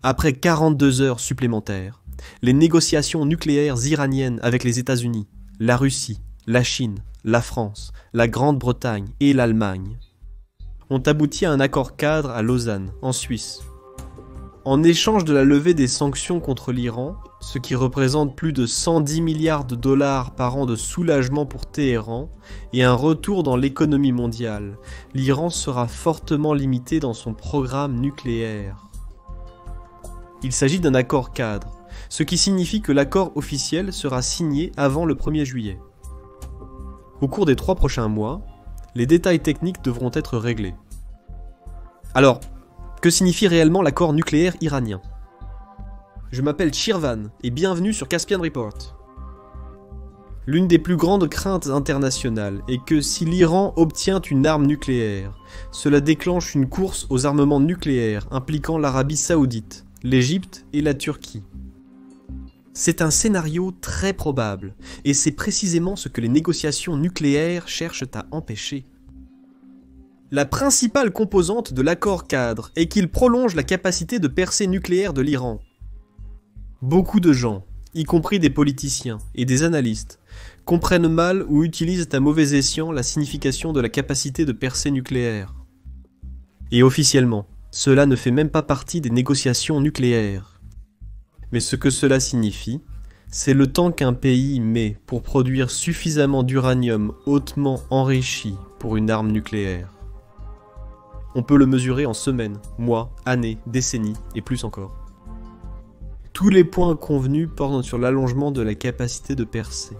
Après 42 heures supplémentaires, les négociations nucléaires iraniennes avec les États-Unis, la Russie, la Chine, la France, la Grande-Bretagne et l'Allemagne ont abouti à un accord cadre à Lausanne, en Suisse. En échange de la levée des sanctions contre l'Iran, ce qui représente plus de 110 milliards de dollars par an de soulagement pour Téhéran et un retour dans l'économie mondiale, l'Iran sera fortement limité dans son programme nucléaire. Il s'agit d'un accord cadre, ce qui signifie que l'accord officiel sera signé avant le 1er juillet. Au cours des 3 prochains mois, les détails techniques devront être réglés. Alors, que signifie réellement l'accord nucléaire iranien ? Je m'appelle Shirvan et bienvenue sur Caspian Report. L'une des plus grandes craintes internationales est que si l'Iran obtient une arme nucléaire, cela déclenche une course aux armements nucléaires impliquant l'Arabie Saoudite, l'Égypte et la Turquie. C'est un scénario très probable, et c'est précisément ce que les négociations nucléaires cherchent à empêcher. La principale composante de l'accord cadre est qu'il prolonge la capacité de percée nucléaire de l'Iran. Beaucoup de gens, y compris des politiciens et des analystes, comprennent mal ou utilisent à mauvais escient la signification de la capacité de percée nucléaire. Et officiellement, cela ne fait même pas partie des négociations nucléaires. Mais ce que cela signifie, c'est le temps qu'un pays met pour produire suffisamment d'uranium hautement enrichi pour une arme nucléaire. On peut le mesurer en semaines, mois, années, décennies et plus encore. Tous les points convenus portent sur l'allongement de la capacité de percée.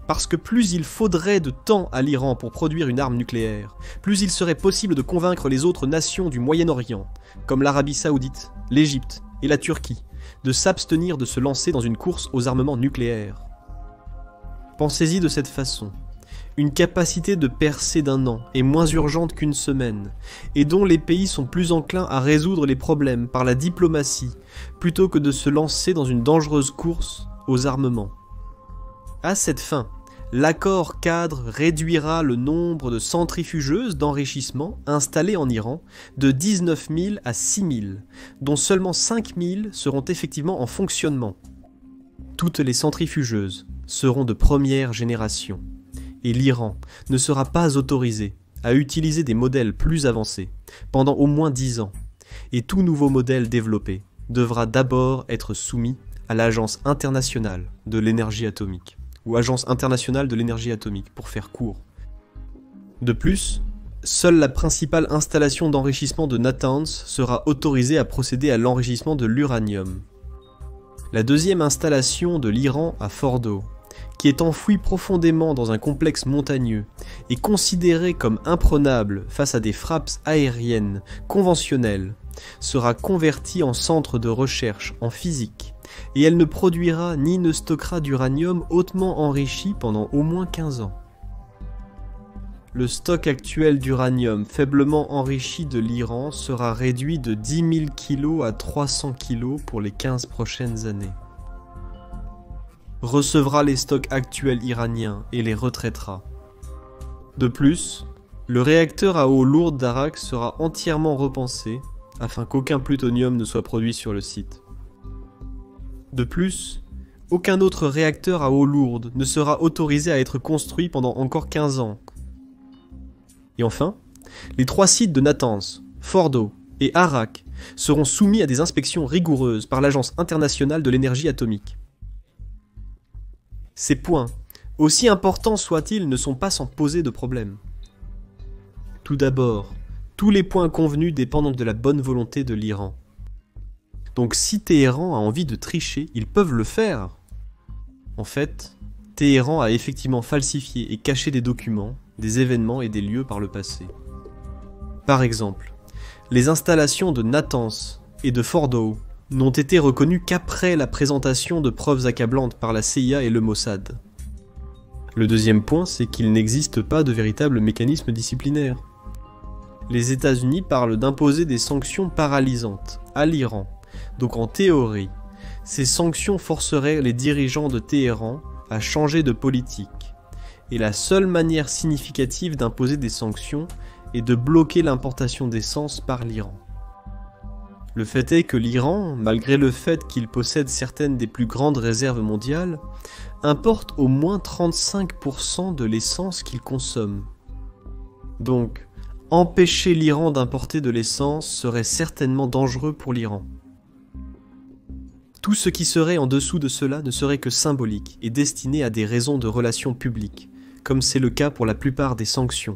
Parce que plus il faudrait de temps à l'Iran pour produire une arme nucléaire, plus il serait possible de convaincre les autres nations du Moyen-Orient, comme l'Arabie Saoudite, l'Égypte et la Turquie, de s'abstenir de se lancer dans une course aux armements nucléaires. Pensez-y de cette façon. Une capacité de percée d'1 an est moins urgente qu'une semaine, et dont les pays sont plus enclins à résoudre les problèmes par la diplomatie, plutôt que de se lancer dans une dangereuse course aux armements. À cette fin, l'accord cadre réduira le nombre de centrifugeuses d'enrichissement installées en Iran de 19 000 à 6 000, dont seulement 5 000 seront effectivement en fonctionnement. Toutes les centrifugeuses seront de première génération. Et l'Iran ne sera pas autorisé à utiliser des modèles plus avancés pendant au moins 10 ans, et tout nouveau modèle développé devra d'abord être soumis à l'Agence internationale de l'énergie atomique, ou Agence internationale de l'énergie atomique pour faire court. De plus, seule la principale installation d'enrichissement de Natanz sera autorisée à procéder à l'enrichissement de l'uranium. La deuxième installation de l'Iran à Fordow, qui est enfoui profondément dans un complexe montagneux, est considérée comme imprenable face à des frappes aériennes conventionnelles, sera convertie en centre de recherche en physique, et elle ne produira ni ne stockera d'uranium hautement enrichi pendant au moins 15 ans. Le stock actuel d'uranium faiblement enrichi de l'Iran sera réduit de 10 000 kg à 300 kg pour les 15 prochaines années. Recevra les stocks actuels iraniens et les retraitera. De plus, le réacteur à eau lourde d'Arak sera entièrement repensé afin qu'aucun plutonium ne soit produit sur le site. De plus, aucun autre réacteur à eau lourde ne sera autorisé à être construit pendant encore 15 ans. Et enfin, les 3 sites de Natanz, Fordow et Arak seront soumis à des inspections rigoureuses par l'Agence internationale de l'énergie atomique. Ces points, aussi importants soient-ils, ne sont pas sans poser de problème. Tout d'abord, tous les points convenus dépendent de la bonne volonté de l'Iran. Donc si Téhéran a envie de tricher, ils peuvent le faire. En fait, Téhéran a effectivement falsifié et caché des documents, des événements et des lieux par le passé. Par exemple, les installations de Natanz et de Fordow n'ont été reconnues qu'après la présentation de preuves accablantes par la CIA et le Mossad. Le deuxième point, c'est qu'il n'existe pas de véritable mécanisme disciplinaire. Les États-Unis parlent d'imposer des sanctions paralysantes à l'Iran, donc en théorie, ces sanctions forceraient les dirigeants de Téhéran à changer de politique, et la seule manière significative d'imposer des sanctions est de bloquer l'importation d'essence par l'Iran. Le fait est que l'Iran, malgré le fait qu'il possède certaines des plus grandes réserves mondiales, importe au moins 35% de l'essence qu'il consomme. Donc, empêcher l'Iran d'importer de l'essence serait certainement dangereux pour l'Iran. Tout ce qui serait en dessous de cela ne serait que symbolique et destiné à des raisons de relations publiques, comme c'est le cas pour la plupart des sanctions.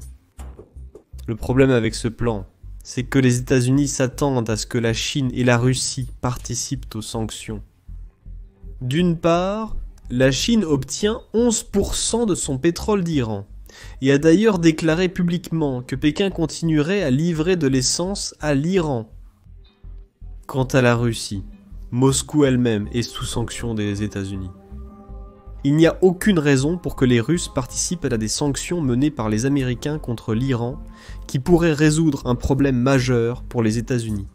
Le problème avec ce plan, c'est que les États-Unis s'attendent à ce que la Chine et la Russie participent aux sanctions. D'une part, la Chine obtient 11% de son pétrole d'Iran, et a d'ailleurs déclaré publiquement que Pékin continuerait à livrer de l'essence à l'Iran. Quant à la Russie, Moscou elle-même est sous sanction des États-Unis. Il n'y a aucune raison pour que les Russes participent à des sanctions menées par les Américains contre l'Iran qui pourraient résoudre un problème majeur pour les États-Unis.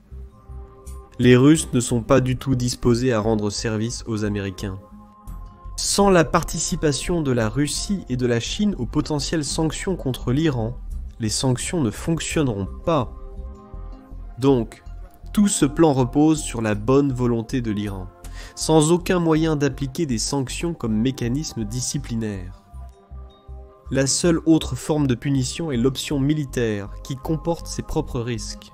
Les Russes ne sont pas du tout disposés à rendre service aux Américains. Sans la participation de la Russie et de la Chine aux potentielles sanctions contre l'Iran, les sanctions ne fonctionneront pas. Donc, tout ce plan repose sur la bonne volonté de l'Iran, sans aucun moyen d'appliquer des sanctions comme mécanisme disciplinaire. La seule autre forme de punition est l'option militaire, qui comporte ses propres risques.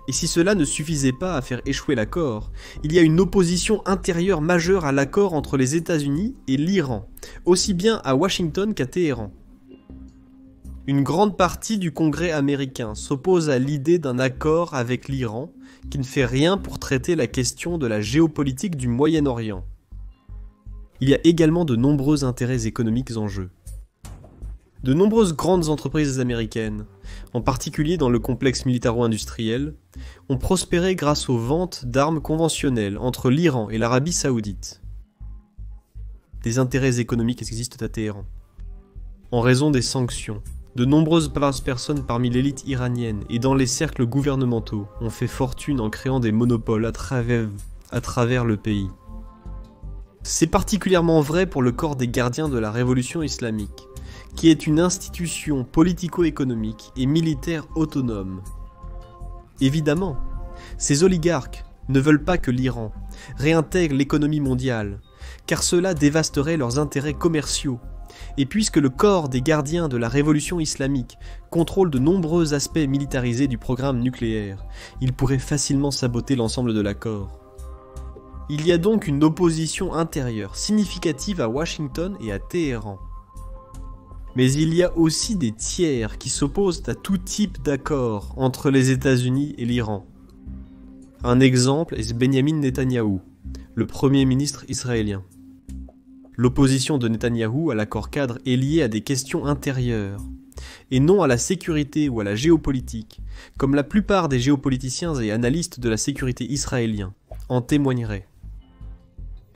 Et si cela ne suffisait pas à faire échouer l'accord, il y a une opposition intérieure majeure à l'accord entre les États-Unis et l'Iran, aussi bien à Washington qu'à Téhéran. Une grande partie du Congrès américain s'oppose à l'idée d'un accord avec l'Iran qui ne fait rien pour traiter la question de la géopolitique du Moyen-Orient. Il y a également de nombreux intérêts économiques en jeu. De nombreuses grandes entreprises américaines, en particulier dans le complexe militaro-industriel, ont prospéré grâce aux ventes d'armes conventionnelles entre l'Iran et l'Arabie saoudite. Des intérêts économiques existent à Téhéran. En raison des sanctions, de nombreuses personnes parmi l'élite iranienne et dans les cercles gouvernementaux ont fait fortune en créant des monopoles à travers le pays. C'est particulièrement vrai pour le corps des gardiens de la révolution islamique, qui est une institution politico-économique et militaire autonome. Évidemment, ces oligarques ne veulent pas que l'Iran réintègre l'économie mondiale, car cela dévasterait leurs intérêts commerciaux. Et puisque le corps des gardiens de la révolution islamique contrôle de nombreux aspects militarisés du programme nucléaire, il pourrait facilement saboter l'ensemble de l'accord. Il y a donc une opposition intérieure significative à Washington et à Téhéran. Mais il y a aussi des tiers qui s'opposent à tout type d'accord entre les États-Unis et l'Iran. Un exemple est Benjamin Netanyahou, le premier ministre israélien. L'opposition de Netanyahou à l'accord cadre est liée à des questions intérieures, et non à la sécurité ou à la géopolitique, comme la plupart des géopoliticiens et analystes de la sécurité israéliens en témoigneraient.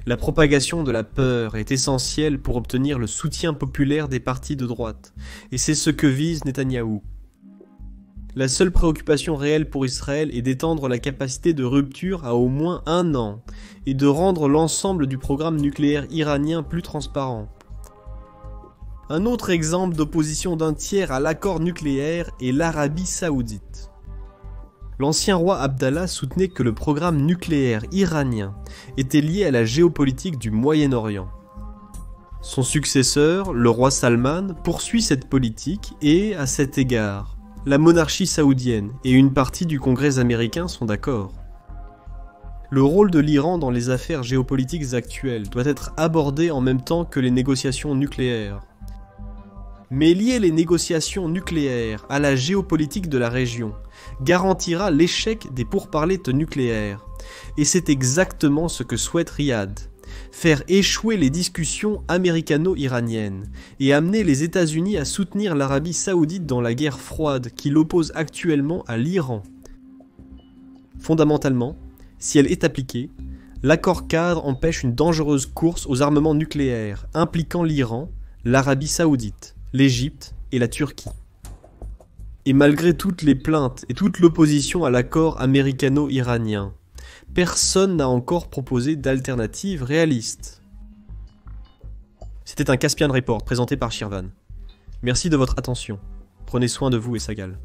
La propagation de la peur est essentielle pour obtenir le soutien populaire des partis de droite, et c'est ce que vise Netanyahou. La seule préoccupation réelle pour Israël est d'étendre la capacité de rupture à au moins 1 an, et de rendre l'ensemble du programme nucléaire iranien plus transparent. Un autre exemple d'opposition d'un tiers à l'accord nucléaire est l'Arabie saoudite. L'ancien roi Abdallah soutenait que le programme nucléaire iranien était lié à la géopolitique du Moyen-Orient. Son successeur, le roi Salman, poursuit cette politique et, à cet égard, la monarchie saoudienne et une partie du Congrès américain sont d'accord. Le rôle de l'Iran dans les affaires géopolitiques actuelles doit être abordé en même temps que les négociations nucléaires. Mais lier les négociations nucléaires à la géopolitique de la région garantira l'échec des pourparlers nucléaires, et c'est exactement ce que souhaite Riyad, faire échouer les discussions américano-iraniennes et amener les États-Unis à soutenir l'Arabie saoudite dans la guerre froide qui l'oppose actuellement à l'Iran. Fondamentalement, si elle est appliquée, l'accord cadre empêche une dangereuse course aux armements nucléaires impliquant l'Iran, l'Arabie saoudite, l'Égypte et la Turquie. Et malgré toutes les plaintes et toute l'opposition à l'accord américano-iranien, personne n'a encore proposé d'alternative réaliste. C'était un Caspian Report présenté par Shirvan. Merci de votre attention. Prenez soin de vous et Sagal.